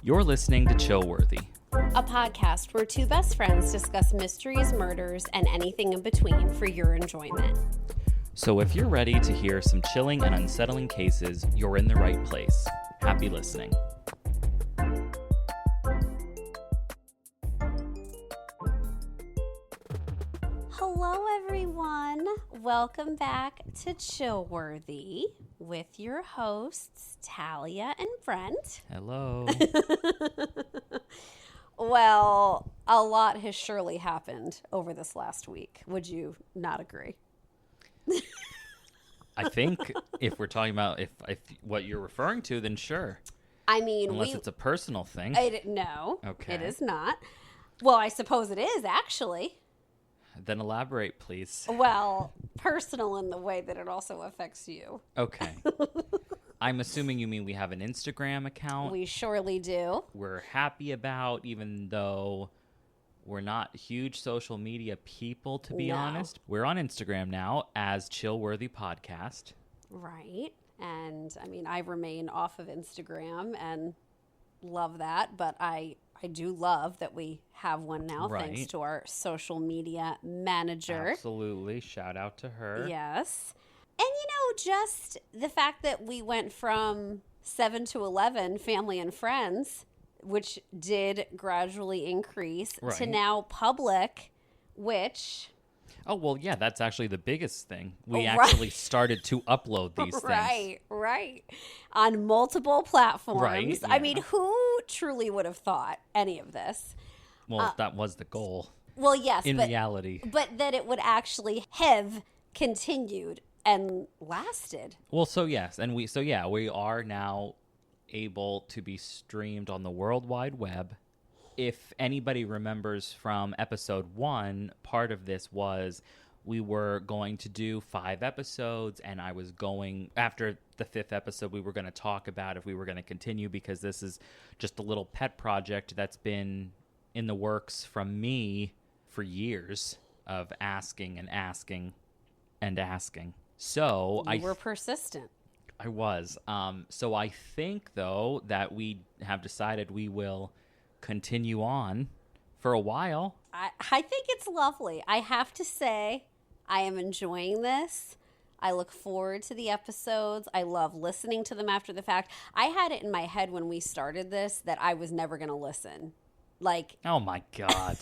You're listening to Chillworthy, a podcast where two best friends discuss mysteries, murders, and anything in between for your enjoyment. So if you're ready to hear some chilling and unsettling cases, you're in the right place. Happy listening. Hello, everyone. Welcome back to Chillworthy with your hosts, Talia and Brent. Hello. Well, a lot has surely happened over this last week. Would you not agree? I think if we're talking about if what you're referring to, then sure. I mean, unless it's a personal thing. No, okay. It is not. Well, I suppose it is, actually. Then elaborate, please. Well, personal in the way that it also affects you. Okay. I'm assuming you mean we have an Instagram account. We surely do. We're happy about, even though we're not huge social media people, to be honest. We're on Instagram now as Chillworthy Podcast. Right. And, I mean, I remain off of Instagram and love that, but I do love that we have one now, right, thanks to our social media manager. Absolutely. Shout out to her. Yes. And, just the fact that we went from 7 to 11 family and friends, which did gradually increase, to now public, which... Oh, well, yeah, that's actually the biggest thing. We actually started to upload these things. Right. On multiple platforms. Right, yeah. I mean, who truly would have thought any of this? Well, that was the goal. Well, yes. In reality. But that it would actually have continued and lasted. Well, so yes. And we are now able to be streamed on the World Wide Web. If anybody remembers from episode 1, part of this was we were going to do 5 episodes, and I was going, after the 5th episode, we were going to talk about if we were going to continue, because this is just a little pet project that's been in the works from me for years of asking and asking and asking. So you were persistent. I was. So I think, though, that we have decided we will continue on for a while. I think it's lovely. I have to say, I am enjoying this. I look forward to the episodes. I love listening to them after the fact. I had it in my head when we started this that I was never going to listen. Like, oh my God.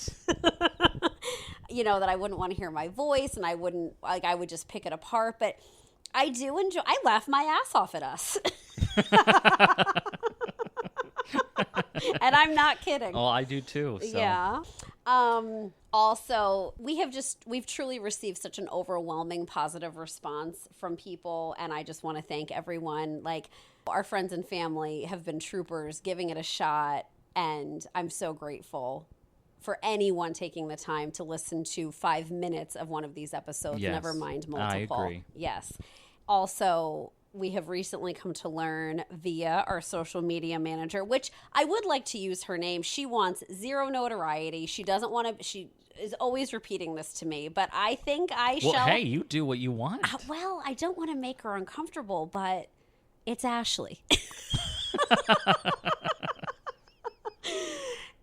That I wouldn't want to hear my voice, and I would just pick it apart. But I do enjoy, I laugh my ass off at us. And I'm not kidding. Oh, I do too. So. Yeah. Also, we've truly received such an overwhelming positive response from people. And I just want to thank everyone. Like, our friends and family have been troopers, giving it a shot. And I'm so grateful for anyone taking the time to listen to 5 minutes of one of these episodes, yes, never mind multiple. I agree. Yes. Also, we have recently come to learn via our social media manager, which I would like to use her name. She wants zero notoriety. She doesn't want to, she is always repeating this to me, but I think shall. Well, hey, you do what you want. Well, I don't want to make her uncomfortable, but it's Ashley.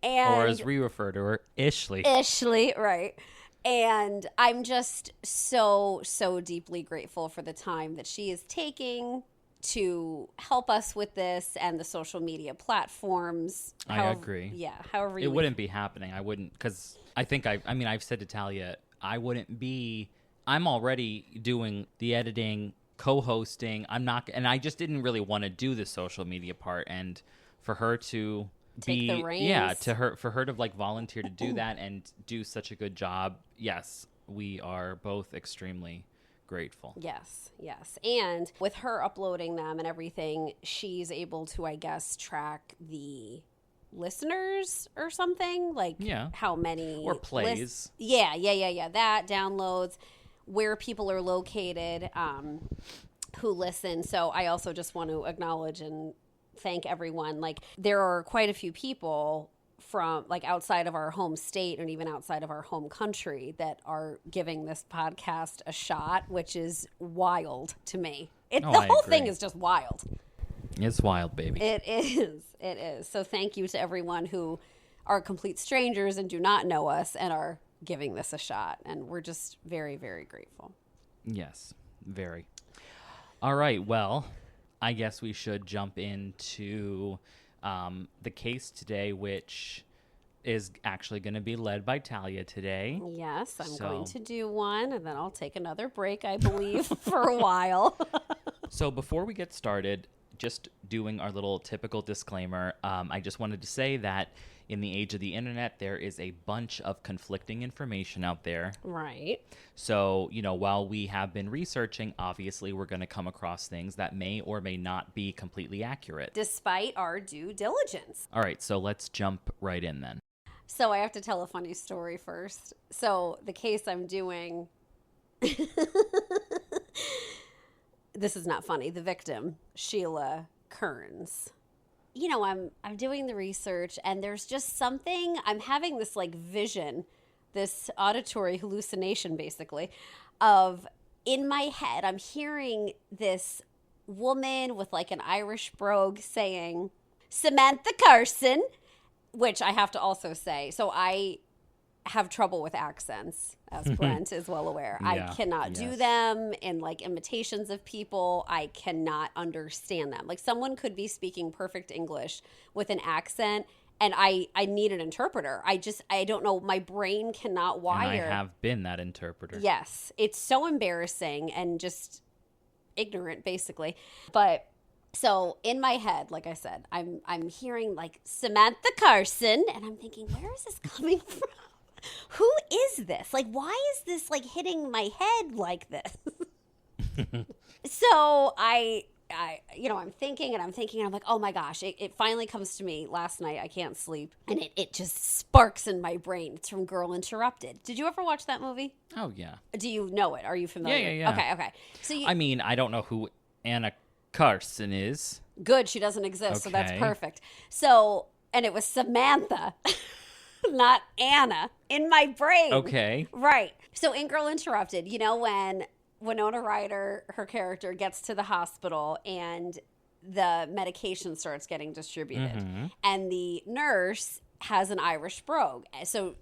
Or as we refer to her, Ishley. Ishley, right. And I'm just so, so deeply grateful for the time that she is taking to help us with this and the social media platforms. I agree. Yeah, however it wouldn't be happening. I wouldn't, because I think I've said to Talia, I'm already doing the editing, co-hosting. And I just didn't really want to do the social media part. And for her to take the reins. Yeah, for her to volunteer to do that and do such a good job. Yes, we are both extremely grateful. Yes. And with her uploading them and everything, she's able to, I guess, track the listeners or something, how many or plays. Yeah. That downloads, where people are located, who listen. So I also just want to acknowledge and thank everyone. There are quite a few people from outside of our home state and even outside of our home country that are giving this podcast a shot, which is wild to me. The whole thing is just wild. It's wild, baby. It is. It is. So thank you to everyone who are complete strangers and do not know us and are giving this a shot. And we're just very, very grateful. Yes, very. All right, well, I guess we should jump into the case today, which is actually going to be led by Talia today. Yes, I'm going to do one, and then I'll take another break, I believe, for a while. So before we get started, just doing our little typical disclaimer, I just wanted to say that in the age of the internet, there is a bunch of conflicting information out there. Right. So, while we have been researching, obviously we're going to come across things that may or may not be completely accurate. Despite our due diligence. All right, so let's jump right in then. So I have to tell a funny story first. So the case I'm doing, this is not funny. The victim, Sheila Kearns. I'm doing the research, and there's just something, I'm having this vision, this auditory hallucination basically, of in my head, I'm hearing this woman with an Irish brogue saying, Samantha Carson, which I have to also say. So I have trouble with accents, as Brent is well aware. Yeah, I cannot do them in imitations of people. I cannot understand them. Someone could be speaking perfect English with an accent, and I need an interpreter. I don't know. My brain cannot wire. And I have been that interpreter. Yes. It's so embarrassing and just ignorant, basically. But so in my head, like I said, I'm hearing Samantha Carson, and I'm thinking, where is this coming from? Who is this? Why is this hitting my head like this? So I'm thinking and I'm like, oh my gosh, it finally comes to me last night. I can't sleep. And it just sparks in my brain. It's from Girl Interrupted. Did you ever watch that movie? Oh, yeah. Do you know it? Are you familiar? Yeah. Okay. So I don't know who Anna Carson is. Good, she doesn't exist, so that's Okay. perfect. So, and it was Samantha, not Anna, in my brain. Okay. Right. So in Girl Interrupted, when Winona Ryder, her character, gets to the hospital and the medication starts getting distributed, and the nurse has an Irish brogue. So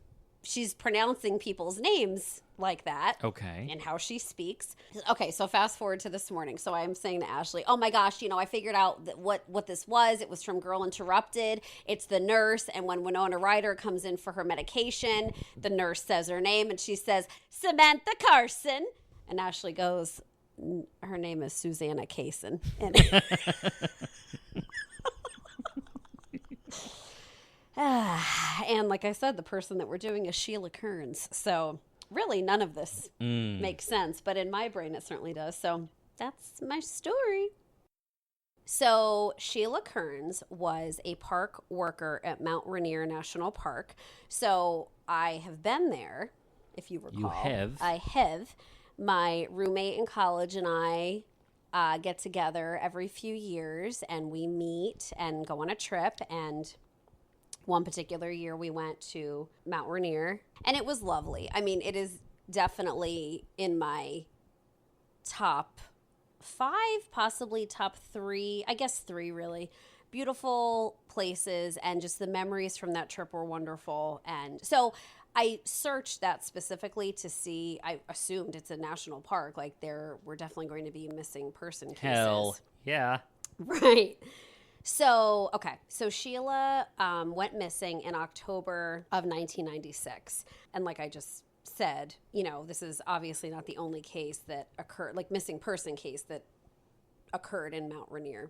she's pronouncing people's names like that. Okay. And how she speaks. Okay, so fast forward to this morning. So I'm saying to Ashley, oh my gosh, I figured out what this was. It was from Girl Interrupted. It's the nurse. And when Winona Ryder comes in for her medication, the nurse says her name and she says, Samantha Carson. And Ashley goes, her name is Susanna Kaysen. And like I said, the person that we're doing is Sheila Kearns. So really none of this makes sense, but in my brain it certainly does. So that's my story. So Sheila Kearns was a park worker at Mount Rainier National Park. So I have been there, if you recall. You have? I have. My roommate in college and I get together every few years, and we meet and go on a trip. And one particular year we went to Mount Rainier, and it was lovely. I mean, it is definitely in my top 5, possibly top 3, I guess 3 really. Beautiful places, and just the memories from that trip were wonderful. And so I searched that specifically to see, I assumed it's a national park, there were definitely going to be missing person cases. Hell, yeah. Right. So, okay. So Sheila went missing in October of 1996. And like I just said, this is obviously not the only case that occurred, missing person case that occurred in Mount Rainier.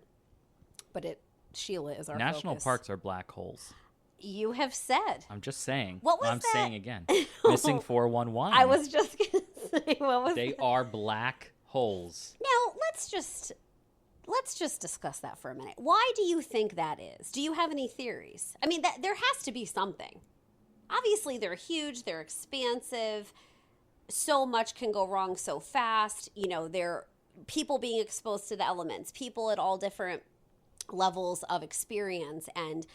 But Sheila is our National focus. parks are black holes. You have said. I'm just saying. What was I'm that? saying again. Missing 411. I was just going to say, what was They that? are black holes. Now, let's just discuss that for a minute. Why do you think that is? Do you have any theories? I mean, there has to be something. Obviously, they're huge. They're expansive. So much can go wrong so fast. They're people being exposed to the elements, people at all different levels of experience and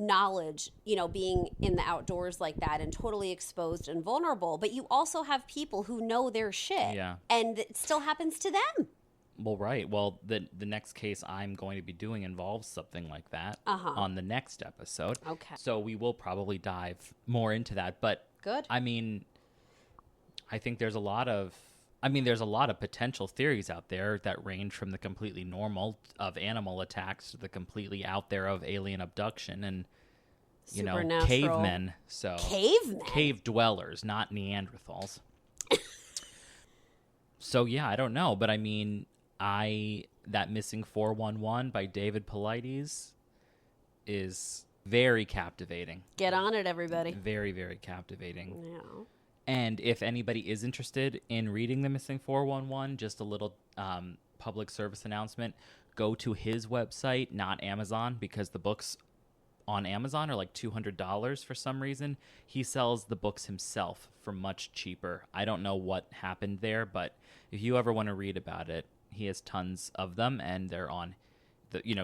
knowledge, being in the outdoors like that and totally exposed and vulnerable. But you also have people who know their shit. Yeah. And it still happens to them. Well, right. Well, the next case I'm going to be doing involves something like that on the next episode. Okay. So we will probably dive more into that. But Good. I mean, I think there's a lot of potential theories out there that range from the completely normal of animal attacks to the completely out there of alien abduction and, you know, cavemen. So Cavemen? Cave dwellers, not Neanderthals. So, yeah, I don't know. But I mean, that Missing 411 by David Paulides is very captivating. Get on it, everybody. Very, very captivating. Yeah. And if anybody is interested in reading The Missing 411, just a little public service announcement, go to his website, not Amazon, because the books on Amazon are like $200 for some reason. He sells the books himself for much cheaper. I don't know what happened there, but if you ever want to read about it, he has tons of them, and they're on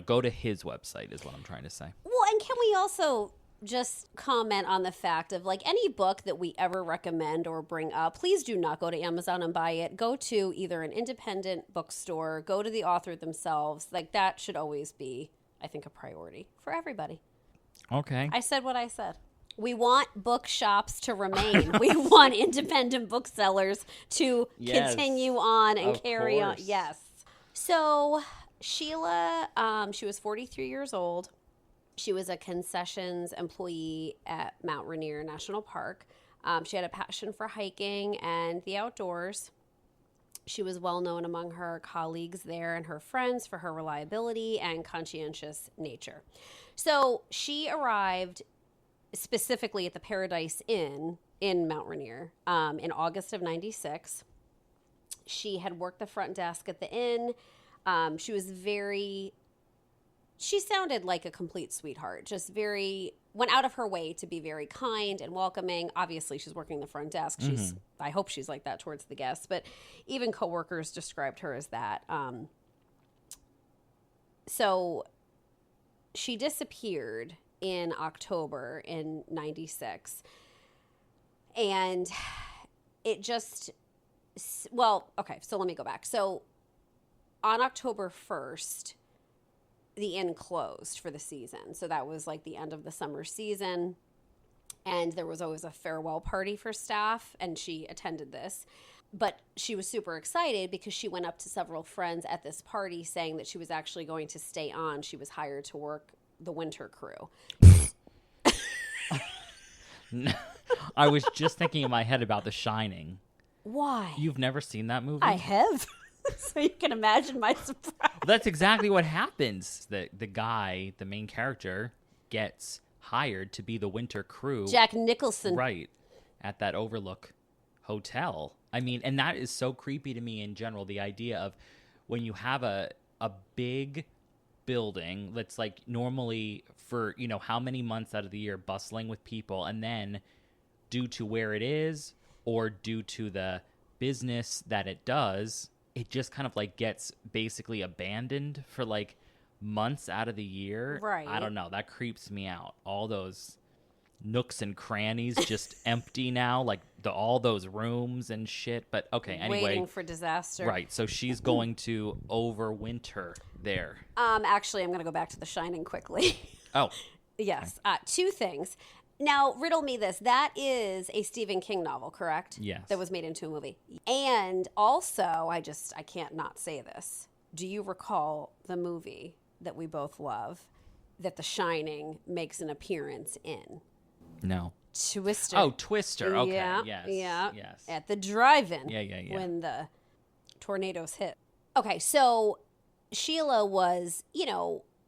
go to his website is what I'm trying to say. Well, and can we also just comment on the fact of, like, any book that we ever recommend or bring up, please do not go to Amazon and buy it. Go to either an independent bookstore, go to the author themselves. Like, that should always be, I think, a priority for everybody. Okay. I said what I said. We want bookshops to remain. We want independent booksellers to continue on and carry on. Yes. So Sheila, she was 43 years old. She was a concessions employee at Mount Rainier National Park. She had a passion for hiking and the outdoors. She was well known among her colleagues there and her friends for her reliability and conscientious nature. So she arrived specifically at the Paradise Inn in Mount Rainier in August of 96. She had worked the front desk at the inn. She sounded like a complete sweetheart, just went out of her way to be very kind and welcoming. Obviously, she's working the front desk. I hope she's like that towards the guests, but even coworkers described her as that. So she disappeared in October in 96. And it just, okay, so let me go back. So on October 1st, the inn closed for the season. So that was like the end of the summer season. And there was always a farewell party for staff, and she attended this. But she was super excited because she went up to several friends at this party saying that she was actually going to stay on. She was hired to work the winter crew. I was just thinking in my head about The Shining. Why? You've never seen that movie? I have. So you can imagine my surprise. That's exactly what happens. The guy, the main character, gets hired to be the winter crew. Jack Nicholson. Right. At that Overlook hotel. I mean, and that is so creepy to me in general, the idea of when you have a big building that's like normally for, how many months out of the year bustling with people, and then due to where it is or due to the business that it does, it just kind of like gets basically abandoned for like months out of the year. Right. I don't know. That creeps me out. All those nooks and crannies just empty now, like all those rooms and shit. But okay, anyway. Waiting for disaster. Right. So she's going to overwinter there. Actually, I'm going to go back to The Shining quickly. Oh. Yes. Two things. Now, riddle me this. That is a Stephen King novel, correct? Yes. That was made into a movie. And also, I can't not say this. Do you recall the movie that we both love that The Shining makes an appearance in? No. Twister. Oh, Twister. Okay. Yeah, Yes. yeah. Yes. At the drive-in. Yeah. When the tornadoes hit. Okay, so Sheila was,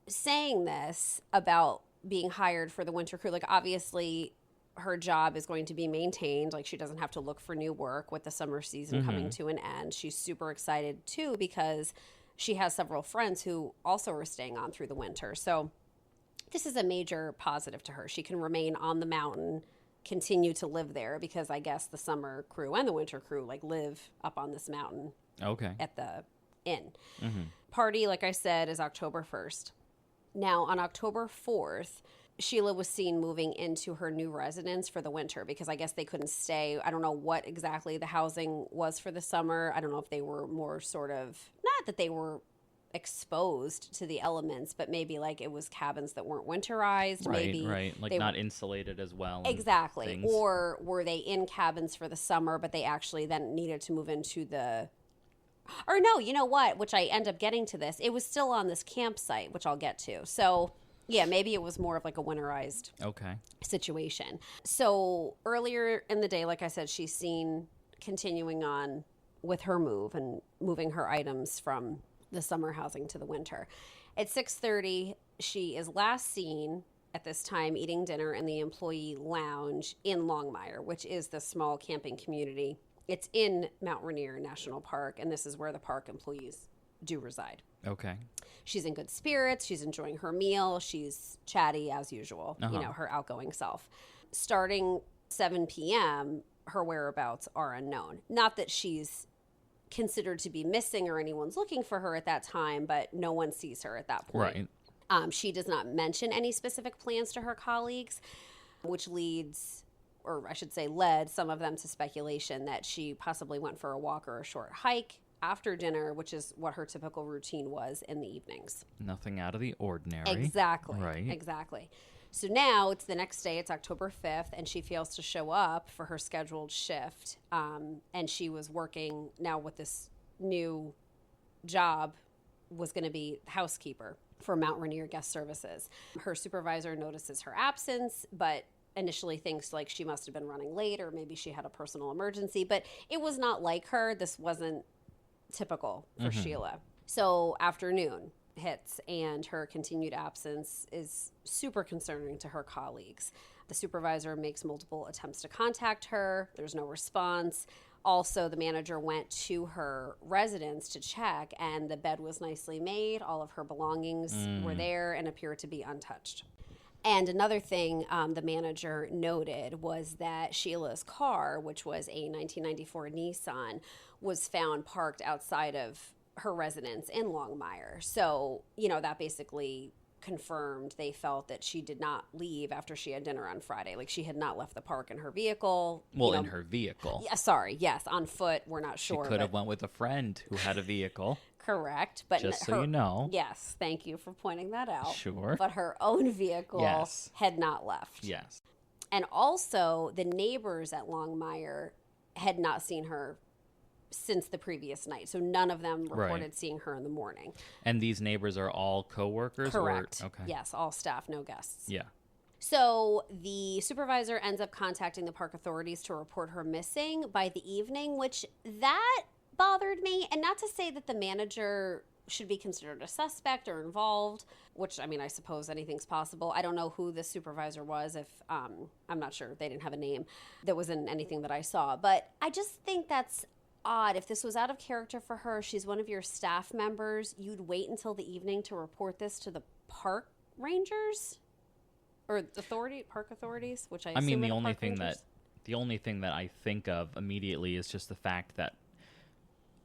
saying this about being hired for the winter crew. Like, obviously, her job is going to be maintained. Like, she doesn't have to look for new work with the summer season coming to an end. She's super excited, too, because she has several friends who also are staying on through the winter. So this is a major positive to her. She can remain on the mountain, continue to live there, because I guess the summer crew and the winter crew like live up on this mountain. Okay. At the inn. Party, like I said, is October 1st. Now, on October 4th, Sheila was seen moving into her new residence for the winter because I guess they couldn't stay. I don't know what exactly the housing was for the summer. I don't know if they were more sort of, not that they were exposed to the elements, but maybe like it was cabins that weren't winterized. Right, maybe right. Like not insulated as well. Exactly. Things. Or were they in cabins for the summer, but they actually then needed to move into the... Or no, you know what? Which I end up getting to this. It was still on this campsite, which I'll get to. So... yeah, maybe it was more of like a winterized situation. So earlier in the day, like I said, she's seen continuing on with her move and moving her items from the summer housing to the winter. At 6:30, she is last seen at this time eating dinner in the employee lounge in Longmire, which is the small camping community. It's in Mount Rainier National Park, and this is where the park employees do reside. Okay. She's in good spirits. She's enjoying her meal. She's chatty as usual, you know, her outgoing self. Starting 7 p.m., her whereabouts are unknown. Not that she's considered to be missing or anyone's looking for her at that time, but no one sees her at that point. Right. She does not mention any specific plans to her colleagues, which leads, or I should say led, some of them to speculation that she possibly went for a walk or a short hike after dinner, which is what her typical routine was in the evenings. Nothing out of the ordinary. Exactly. Right. Exactly. So now it's the next day. It's October 5th, and she fails to show up for her scheduled shift. And she was working now with this new job, was going to be housekeeper for Mount Rainier Guest Services. Her supervisor notices her absence, but initially thinks like she must have been running late or maybe she had a personal emergency. But it was not like her. This wasn't typical for Sheila. So afternoon hits and her continued absence is super concerning to her colleagues. The supervisor makes multiple attempts to contact her. There's no response. Also, the manager went to her residence to check, and the bed was nicely made. All of her belongings were there and appeared to be untouched. And another thing the manager noted was that Sheila's car, which was a 1994 Nissan, was found parked outside of her residence in Longmire. So, you know, that basically confirmed they felt that she did not leave after she had dinner on Friday. Like, she had not left the park in her vehicle. Well, in her vehicle. Yeah, sorry. Yes, on foot. We're not sure. She could have went with a friend who had a vehicle. Correct. But just so you know. Yes, thank you for pointing that out. Sure. But her own vehicle had not left. Yes. And also, the neighbors at Longmire had not seen her since the previous night. So none of them reported seeing her in the morning. And these neighbors are all co-workers? Correct. Okay. Yes, all staff, no guests. Yeah. So the supervisor ends up contacting the park authorities to report her missing by the evening, which that bothered me. And not to say that the manager should be considered a suspect or involved, which, I mean, I suppose anything's possible. I don't know who the supervisor was. If I'm not sure. They didn't have a name that was in anything that I saw. But I just think that's odd. If this was out of character for her, she's one of your staff members, you'd wait until the evening to report this to the park rangers or park authorities, which I mean, the only thing that I think of immediately is just the fact that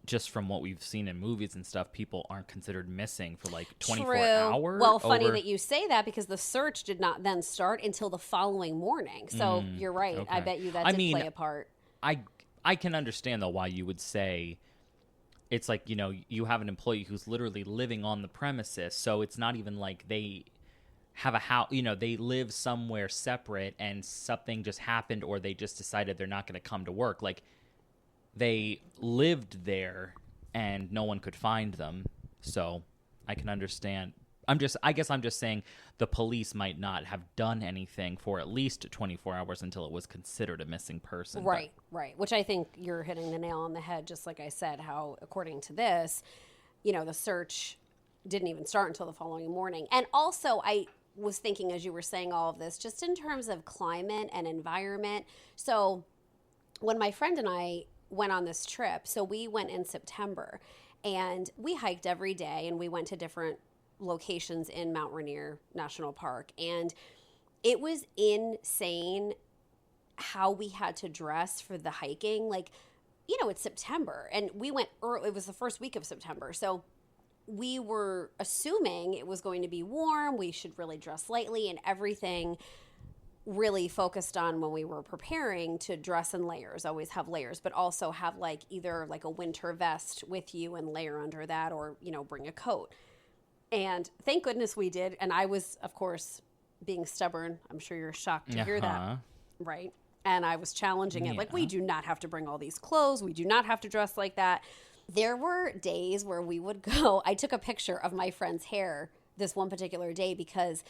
just from what we've seen in movies and stuff, people aren't considered missing for like 24 hours. Well, funny that you say that because the search did not then start until the following morning. So you're right. Okay. I bet you that did play a part. I can understand, though, why you would say it's like, you know, you have an employee who's literally living on the premises. So it's not even like they have a house, you know, they live somewhere separate and something just happened or they just decided they're not going to come to work. Like, they lived there and no one could find them. So I can understand. I guess I'm just saying the police might not have done anything for at least 24 hours until it was considered a missing person. Right, right. Which I think you're hitting the nail on the head, just like I said, how according to this, you know, the search didn't even start until the following morning. And also I was thinking as you were saying all of this, just in terms of climate and environment. So when my friend and I went on this trip, so we went in September and we hiked every day and we went to different locations in Mount Rainier National Park, and it was insane how we had to dress for the hiking. Like, you know, it's September and we went early. It was the first week of September, so we were assuming it was going to be warm. We should really dress lightly, and everything really focused on when we were preparing to dress in layers, always have layers, but also have like either like a winter vest with you and layer under that, or, you know, bring a coat. And thank goodness we did. And I was, of course, being stubborn. I'm sure you're shocked to hear that. Right. And I was challenging it. Like, we do not have to bring all these clothes. We do not have to dress like that. There were days where we would go. I took a picture of my friend's hair this one particular day because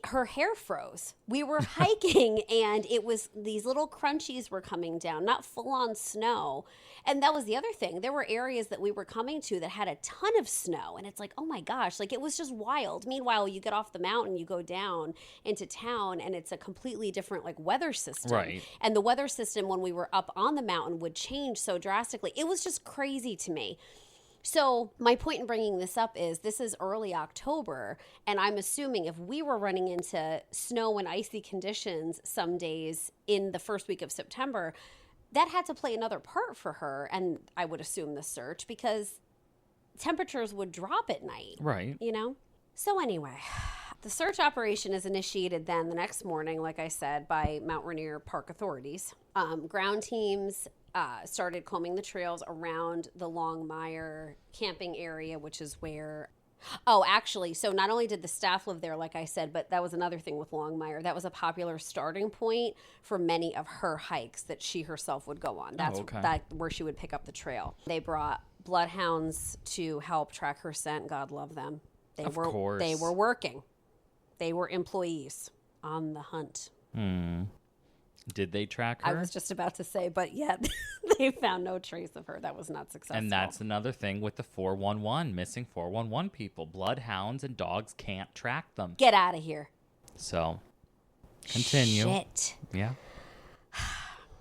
her hair froze. We were hiking and it was these little crunchies were coming down, not full on snow. And that was the other thing. There were areas that we were coming to that had a ton of snow. And it's like, oh my gosh, like it was just wild. Meanwhile, you get off the mountain, you go down into town and it's a completely different like weather system. Right. And the weather system when we were up on the mountain would change so drastically. It was just crazy to me. So my point in bringing this up is this is early October, and I'm assuming if we were running into snow and icy conditions some days in the first week of September, that had to play another part for her, and I would assume the search, because temperatures would drop at night. Right. You know? So anyway, the search operation is initiated then the next morning, like I said, by Mount Rainier Park authorities. Ground teams started combing the trails around the Longmire camping area, which is where... Oh, actually, so not only did the staff live there, like I said, but that was another thing with Longmire. That was a popular starting point for many of her hikes that she herself would go on. That's where she would pick up the trail. They brought bloodhounds to help track her scent. God love them. Of course. They were working. They were employees on the hunt. Did they track her? I was just about to say, but yet they found no trace of her. That was not successful. And that's another thing with the 411, missing 411 people. Bloodhounds and dogs can't track them. Get out of here. So, continue. Shit. Yeah.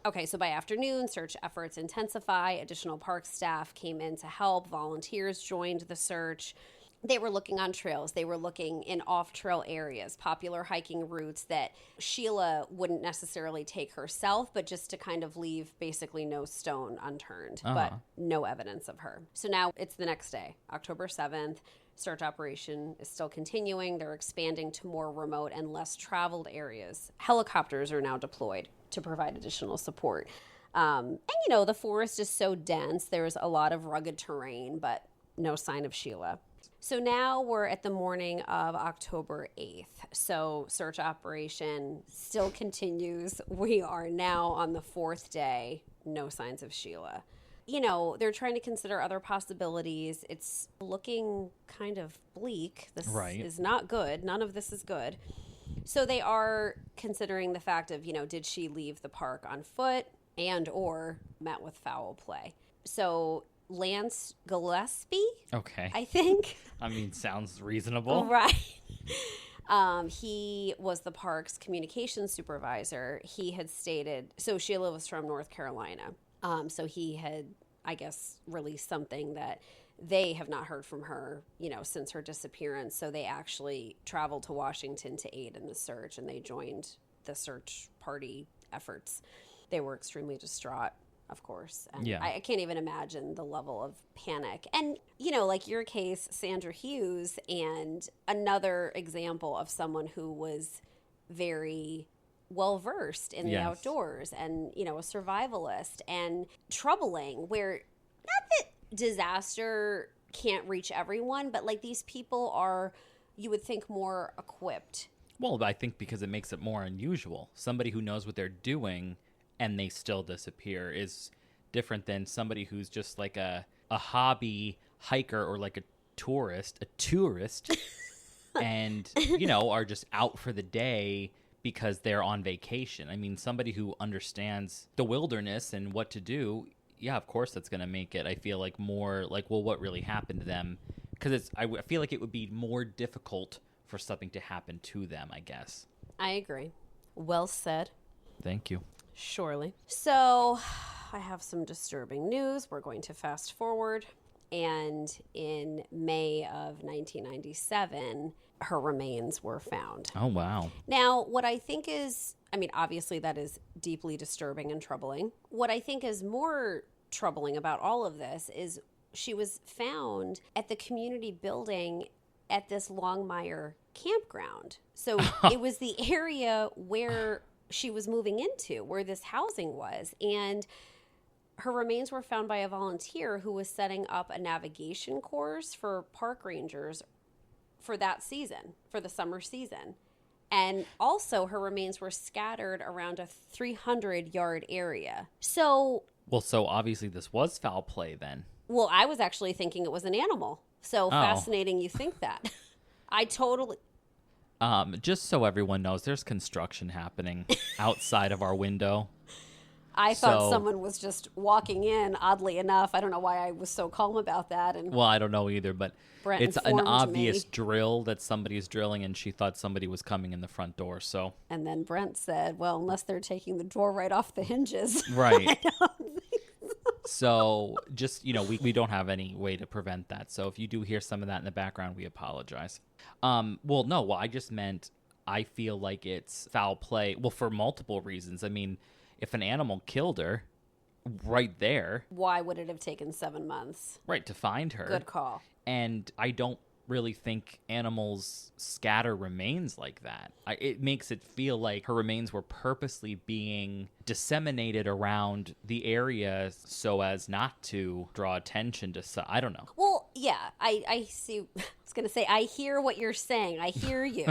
Okay, so by afternoon, search efforts intensify. Additional park staff came in to help. Volunteers joined the search. They were looking on trails. They were looking in off-trail areas, popular hiking routes that Sheila wouldn't necessarily take herself, but just to kind of leave basically no stone unturned, but no evidence of her. So now it's the next day, October 7th. Search operation is still continuing. They're expanding to more remote and less traveled areas. Helicopters are now deployed to provide additional support. And, you know, the forest is so dense. There's a lot of rugged terrain, but no sign of Sheila. So now we're at the morning of October 8th. So search operation still continues. We are now on the fourth day. No signs of Sheila. You know, they're trying to consider other possibilities. It's looking kind of bleak. This is not good. None of this is good. So they are considering the fact of, you know, did she leave the park on foot and or met with foul play? So Lance Gillespie, I think. I mean, sounds reasonable. Right. He was the park's communications supervisor. He had stated, so Sheila was from North Carolina. So he had, I guess, released something that they have not heard from her, you know, since her disappearance. So they actually traveled to Washington to aid in the search, and they joined the search party efforts. They were extremely distraught, of course. And I can't even imagine the level of panic. And, you know, like your case, Sandra Hughes, and another example of someone who was very well-versed in the outdoors and, you know, a survivalist, and troubling, where not that disaster can't reach everyone, but like these people are, you would think, more equipped. Well, I think because it makes it more unusual. Somebody who knows what they're doing and they still disappear is different than somebody who's just like a hobby hiker or like a tourist, and, you know, are just out for the day because they're on vacation. I mean, somebody who understands the wilderness and what to do, yeah, of course that's going to make it, I feel like, more like, well, what really happened to them? Because I feel like it would be more difficult for something to happen to them, I guess. I agree. Well said. Thank you. Surely. So I have some disturbing news. We're going to fast forward. And in May of 1997, her remains were found. Oh, wow. Now, what I think is, I mean, obviously that is deeply disturbing and troubling. What I think is more troubling about all of this is she was found at the community building at this Longmire campground. So it was the area where she was moving into, where this housing was. And her remains were found by a volunteer who was setting up a navigation course for park rangers for that season, for the summer season. And also her remains were scattered around a 300-yard area. So... Well, so obviously this was foul play then. Well, I was actually thinking it was an animal. So fascinating you think that. I totally... Just so everyone knows, there's construction happening outside of our window. I thought someone was just walking in, oddly enough. I don't know why I was so calm about that. And well, I don't know either, but Brent it's an obvious me. drill that somebody's drilling, and she thought somebody was coming in the front door. So, and then Brent said, well, unless they're taking the door right off the hinges. Right. I don't think so just, we don't have any way to prevent that. So if you do hear some of that in the background, we apologize. Well, I just meant I feel like it's foul play. Well, for multiple reasons. I mean, if an animal killed her right there. Why would it have taken 7 months? Right, to find her. Good call. And I don't really think animals scatter remains like that. It makes it feel like her remains were purposely being disseminated around the area so as not to draw attention to... I don't know. Well, yeah, I see. I was going to say, I hear what you're saying. I hear you.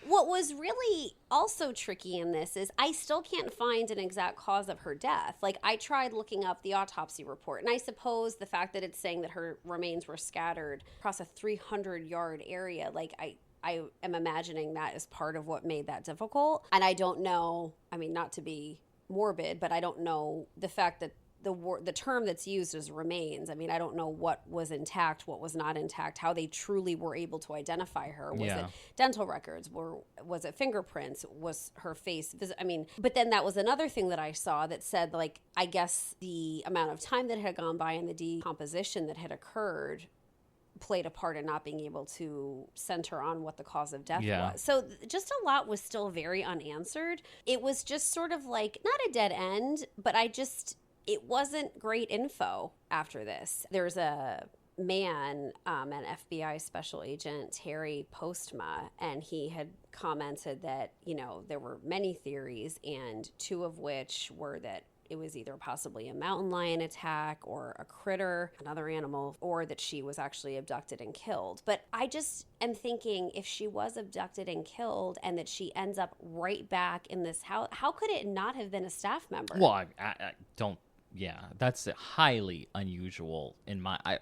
What was really also tricky in this is I still can't find an exact cause of her death. Like, I tried looking up the autopsy report, and I suppose the fact that it's saying that her remains were scattered across a 300-yard area, like, I am imagining that is part of what made that difficult. And I don't know, I mean, not to be morbid, but I don't know the fact that the term that's used is remains. I mean, I don't know what was intact, what was not intact, how they truly were able to identify her. Was it dental records? Was it fingerprints? Was her face? I mean, but then that was another thing that I saw that said, like, I guess the amount of time that had gone by and the decomposition that had occurred played a part in not being able to center on what the cause of death was. So just a lot was still very unanswered. It was just sort of like, not a dead end, but it wasn't great info after this. There's a man, an FBI special agent, Terry Postma, and he had commented that, there were many theories, and two of which were that it was either possibly a mountain lion attack or a critter, another animal, or that she was actually abducted and killed. But I just am thinking, if she was abducted and killed and that she ends up right back in this house, how could it not have been a staff member? Well, I don't. Yeah, that's highly unusual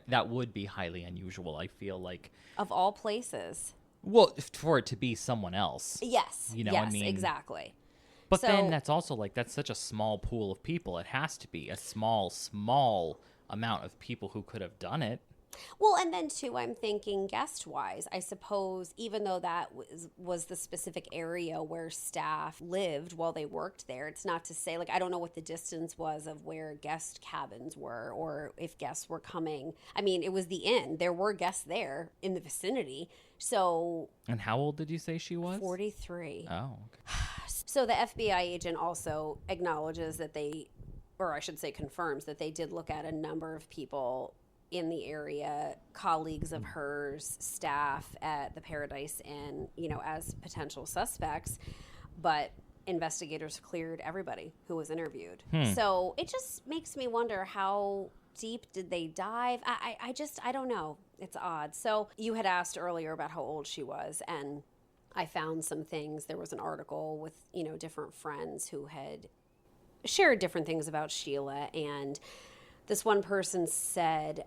that would be highly unusual, I feel like. Of all places. Well, for it to be someone else. Yes. I mean? Exactly. But then that's also that's such a small pool of people. It has to be a small amount of people who could have done it. Well, and then too, I'm thinking guest-wise, I suppose, even though that was the specific area where staff lived while they worked there, it's not to say, like, I don't know what the distance was of where guest cabins were or if guests were coming. I mean, it was the inn. There were guests there in the vicinity. So. And how old did you say she was? 43. Oh, okay. So the FBI agent also acknowledges that confirms that they did look at a number of people in the area, colleagues of hers, staff at the Paradise Inn, as potential suspects, but investigators cleared everybody who was interviewed. So it just makes me wonder, how deep did they dive? I don't know. It's odd. So you had asked earlier about how old she was, and I found some things. There was an article with, different friends who had shared different things about Sheila, and this one person said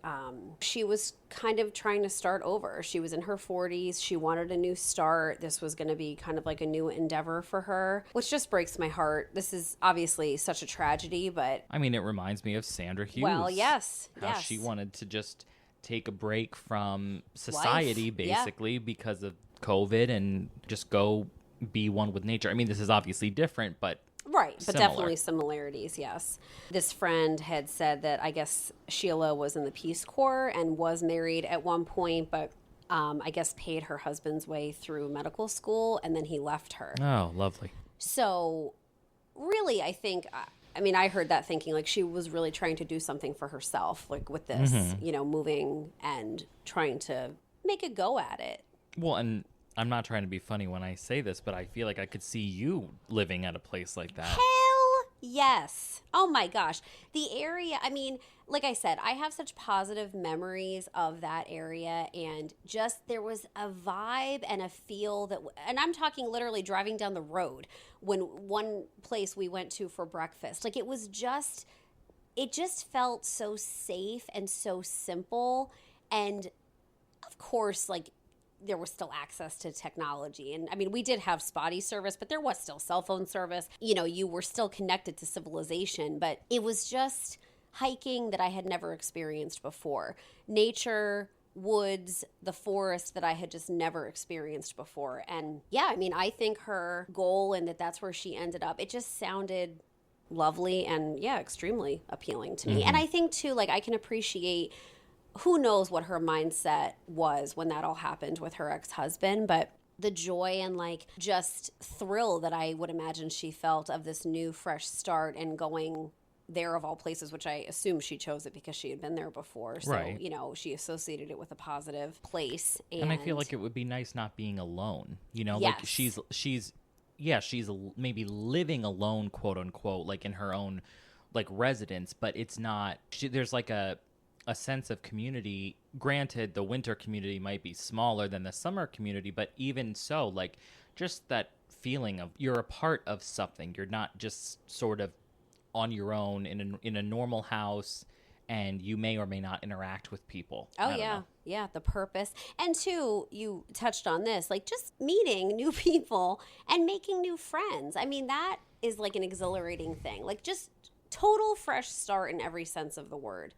she was kind of trying to start over. She was in her 40s. She wanted a new start. This was going to be kind of like a new endeavor for her, which just breaks my heart. This is obviously such a tragedy, but... I mean, it reminds me of Sandra Hughes. Well, yes. How she wanted to just take a break from society, basically, because of COVID, and just go be one with nature. I mean, this is obviously different, but... Right, but similar. Definitely similarities, yes. This friend had said that I guess Sheila was in the Peace Corps and was married at one point, but I guess paid her husband's way through medical school, and then he left her. Oh, lovely. So really, I think I mean, I heard that thinking like she was really trying to do something for herself, like with this, moving and trying to make a go at it. Well, and I'm not trying to be funny when I say this, but I feel like I could see you living at a place like that. Hell yes. Oh my gosh. The area, I mean, like I said, I have such positive memories of that area, and just there was a vibe and a feel that, and I'm talking literally driving down the road when one place we went to for breakfast, like it just felt so safe and so simple. And of course, like there was still access to technology. And I mean, we did have spotty service, but there was still cell phone service. You know, you were still connected to civilization, but it was just hiking that I had never experienced before. Nature, woods, the forest that I had just never experienced before. And yeah, I mean, I think her goal and that's where she ended up, it just sounded lovely and yeah, extremely appealing to me. And I think too, like I can appreciate, who knows what her mindset was when that all happened with her ex-husband, but the joy and like just thrill that I would imagine she felt of this new fresh start and going there of all places, which I assume she chose it because she had been there before. So, right. You know, she associated it with a positive place. And I feel like it would be nice not being alone, you know, yes. like she's maybe living alone, quote unquote, like in her own like residence, but it's not, there's like a sense of community. Granted, the winter community might be smaller than the summer community, but even so, like just that feeling of you're a part of something. You're not just sort of on your own in a normal house, and you may or may not interact with people. Oh, yeah. Yeah, the purpose. And two, you touched on this, like just meeting new people and making new friends. I mean, that is like an exhilarating thing. Like just total fresh start in every sense of the word.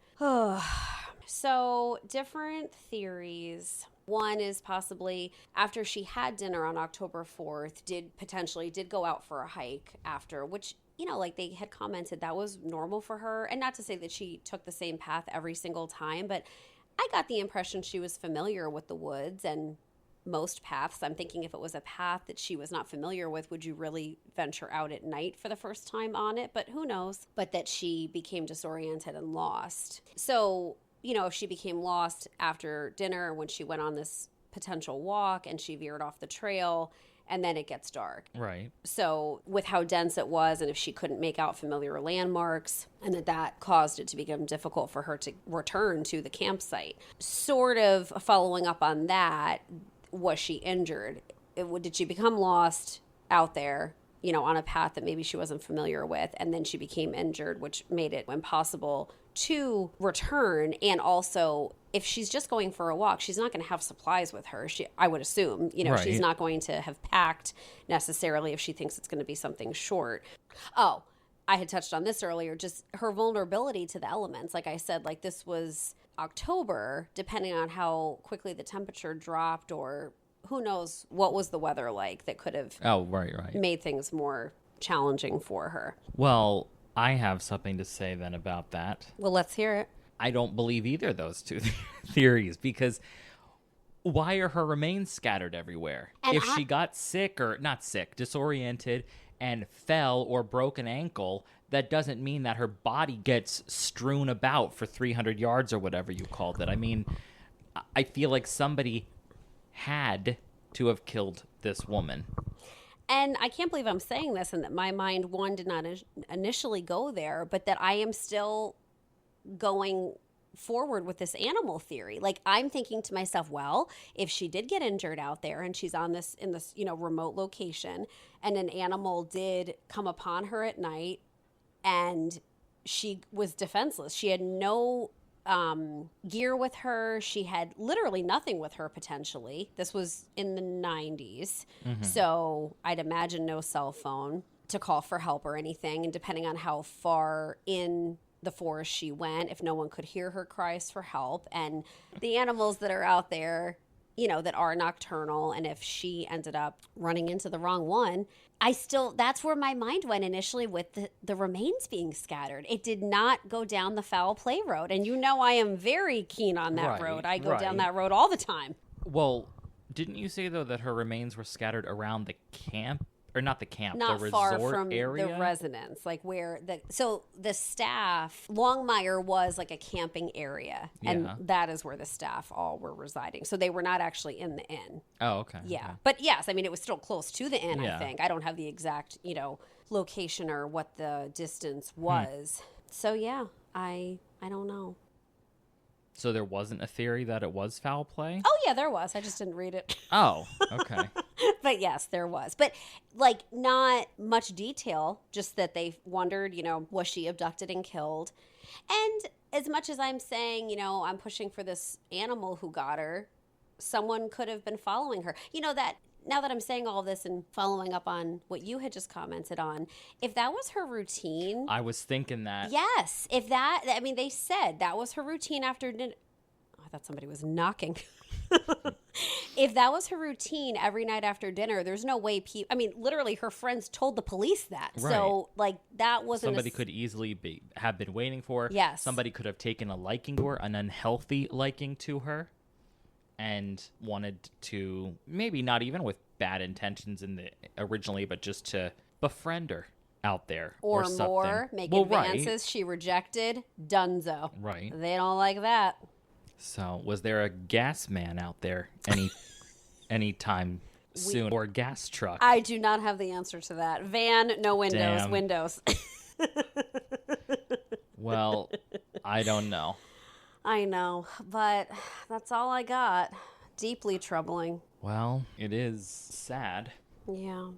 So different theories. One is possibly after she had dinner on October 4th, did go out for a hike after, which, you know, like they had commented that was normal for her. And not to say that she took the same path every single time, but I got the impression she was familiar with the woods and most paths. I'm thinking if it was a path that she was not familiar with, would you really venture out at night for the first time on it? But who knows? But that she became disoriented and lost. So, you know, if she became lost after dinner when she went on this potential walk and she veered off the trail and then it gets dark. Right. So with how dense it was and if she couldn't make out familiar landmarks and that caused it to become difficult for her to return to the campsite. Sort of following up on that, was she injured? Did she become lost out there, you know, on a path that maybe she wasn't familiar with, and then she became injured, which made it impossible to return? And also, if she's just going for a walk, she's not going to have supplies with her. I would assume, you know, right. She's not going to have packed necessarily if she thinks it's going to be something short. Oh, I had touched on this earlier, just her vulnerability to the elements. Like I said, like this was October, depending on how quickly the temperature dropped, or who knows what was the weather like that could have made things more challenging for her. Well, I have something to say then about that. Well, let's hear it. I don't believe either of those two theories, because why are her remains scattered everywhere? And if she got sick, or not sick, disoriented and fell or broke an ankle, that doesn't mean that her body gets strewn about for 300 yards or whatever you called it. I mean, I feel like somebody had to have killed this woman. And I can't believe I'm saying this and that my mind, one, did not initially go there, but that I am still going forward with this animal theory. Like I'm thinking to myself, well, if she did get injured out there and she's in this, you know, remote location and an animal did come upon her at night and she was defenseless. She had no gear with her. She had literally nothing with her potentially. This was in the 90s. Mm-hmm. So I'd imagine no cell phone to call for help or anything. And depending on how far in the forest she went, if no one could hear her cries for help, and the animals that are out there, you know, that are nocturnal, and if she ended up running into the wrong one, that's where my mind went initially with the remains being scattered. It did not go down the foul play road. And you know I am very keen on that road. I go down that road all the time. Well, didn't you say, though, that her remains were scattered around the camp or not the camp, not the far resort from area? the residence, like where the staff, Longmire was like a camping area, and that is where the staff all were residing. So they were not actually in the inn. Oh, okay. Yeah. Okay. But yes, I mean, it was still close to the inn, Yeah. I think. I don't have the exact, location or what the distance was. So yeah, I don't know. So there wasn't a theory that it was foul play? Oh yeah, there was. I just didn't read it. Oh, okay. But yes, there was. But like not much detail, just that they wondered, was she abducted and killed? And as much as I'm saying, I'm pushing for this animal who got her, someone could have been following her. That now that I'm saying all this and following up on what you had just commented on, if that was her routine. I was thinking that. Yes. They said that was her routine after dinner. Oh, I thought somebody was knocking. If that was her routine every night after dinner, there's no way literally her friends told the police that. Right. So, that wasn't somebody could easily have been waiting for her. Yes. Somebody could have taken a liking to her, an unhealthy liking to her, and wanted to, maybe not even with bad intentions originally, but just to befriend her out there. Or something. more, make advances. Right. She rejected. Dunzo. Right. They don't like that. So, was there a gas man out there anytime soon, or a gas truck? I do not have the answer to that. Van, no windows. Damn. Windows. Well, I don't know. I know, but that's all I got. Deeply troubling. Well, it is sad. Yeah.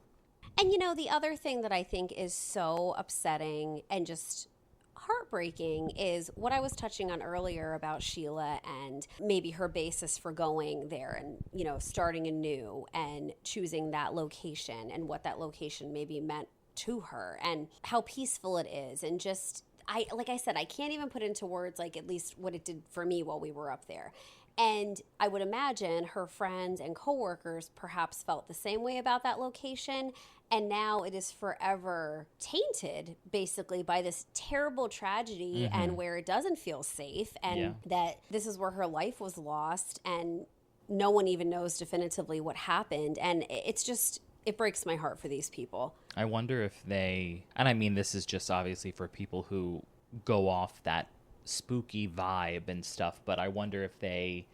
And the other thing that I think is so upsetting and just heartbreaking is what I was touching on earlier about Sheila and maybe her basis for going there and, starting anew and choosing that location and what that location maybe meant to her and how peaceful it is. And just, like I said, I can't even put into words, like at least what it did for me while we were up there. And I would imagine her friends and coworkers perhaps felt the same way about that location. And now it is forever tainted, basically, by this terrible tragedy and where it doesn't feel safe. And that this is where her life was lost. And no one even knows definitively what happened. And it's just, it breaks my heart for these people. I wonder if and I mean, this is just obviously for people who go off that spooky vibe and stuff, but I wonder if they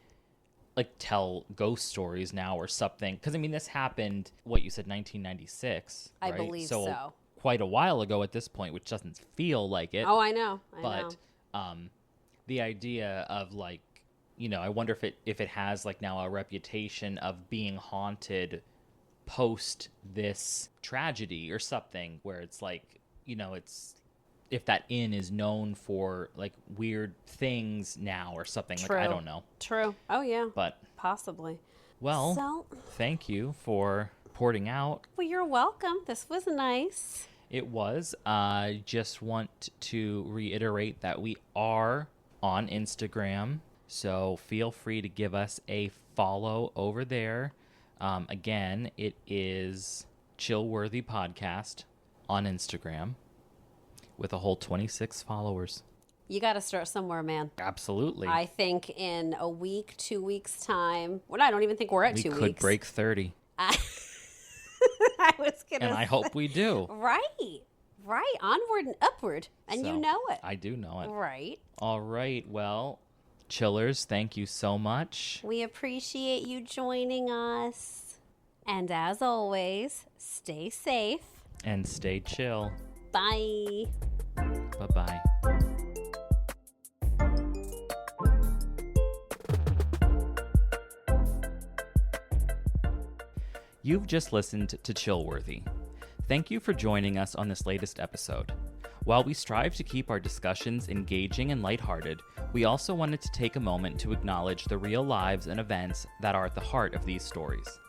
tell ghost stories now or something, because this happened, what you said, 1996, I right? believe so. Quite a while ago at this point, which doesn't feel like it. Oh, I know. But the idea of I wonder if it has now a reputation of being haunted post this tragedy or something, where it's it's, if that inn is known for weird things now or something. True. I don't know. True. Oh yeah. But possibly. Well, thank you for reporting out. Well, you're welcome. This was nice. It was. I just want to reiterate that we are on Instagram, so feel free to give us a follow over there. Again, it is Chillworthy Podcast on Instagram with a whole 26 followers. You got to start somewhere, man. Absolutely. I think in a week, 2 weeks' time. Well, I don't even think we're at 2 weeks. We could break 30. I was going to And I hope we do. Right. Onward and upward. And you know it. I do know it. Right. All right. Well, chillers, thank you so much. We appreciate you joining us. And as always, stay safe. And stay chill. Bye. Bye-bye. You've just listened to Chillworthy. Thank you for joining us on this latest episode. While we strive to keep our discussions engaging and lighthearted, we also wanted to take a moment to acknowledge the real lives and events that are at the heart of these stories.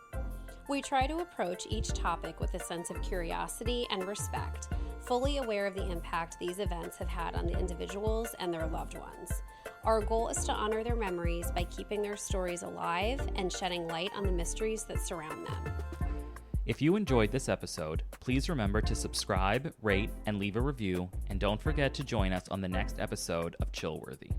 We try to approach each topic with a sense of curiosity and respect, fully aware of the impact these events have had on the individuals and their loved ones. Our goal is to honor their memories by keeping their stories alive and shedding light on the mysteries that surround them. If you enjoyed this episode, please remember to subscribe, rate, and leave a review, and don't forget to join us on the next episode of Chillworthy.